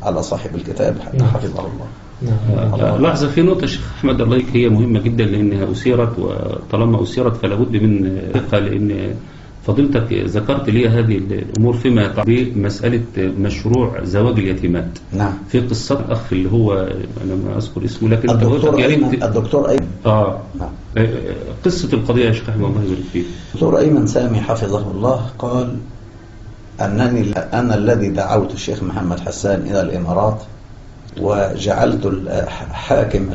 على صاحب الكتاب حفظه الله. لحظة في نقطة شيخ أحمد الله هي مهمة جدا لأنها أثيرت، وطالما أثيرت فلا بد من لأن فضيلتك ذكرت لي هذه الأمور فيما يتعلق بمسألة مشروع زواج اليتيمات. نعم. في قصة الأخ اللي هو أنا ما أذكر اسمه لكن الدكتور أيمن. نعم. قصة القضية يا شيخ أحمد الله يبارك فيك. الدكتور أيمن سامي حفظه الله قال أنا الذي دعوت الشيخ محمد حسان إلى الإمارات وجعلت حاكم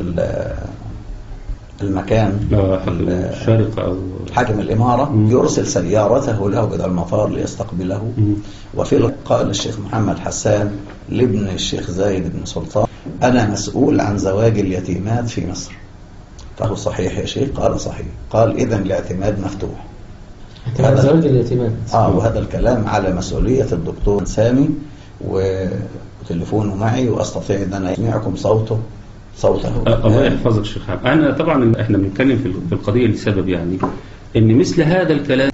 المكان الشارقة أو حاكم الإمارة يرسل سيارته له إلى المطار ليستقبله. وفي قال الشيخ محمد حسان لابن الشيخ زايد بن سلطان أنا مسؤول عن زواج اليتيمات في مصر. فهو صحيح يا شيخ؟ قال صحيح. قال إذن الاعتماد مفتوح. زواج اليتيمات. وهذا الكلام على مسؤولية الدكتور سامي، وتليفونه معي وأستطيع أن أنا أسمعكم صوته. الله يحفظك شيخ حامد. أنا طبعا احنا بنتكلم في القضية لسبب يعني ان مثل هذا الكلام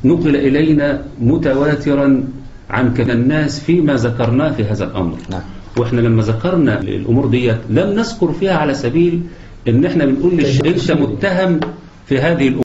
نقل إلينا متواترا عن الناس فيما ذكرناه في هذا الأمر. نعم. واحنا لما ذكرنا الأمور ديت لم نذكر فيها على سبيل ان احنا بنقول للشيخ انت متهم في هذه الأمور.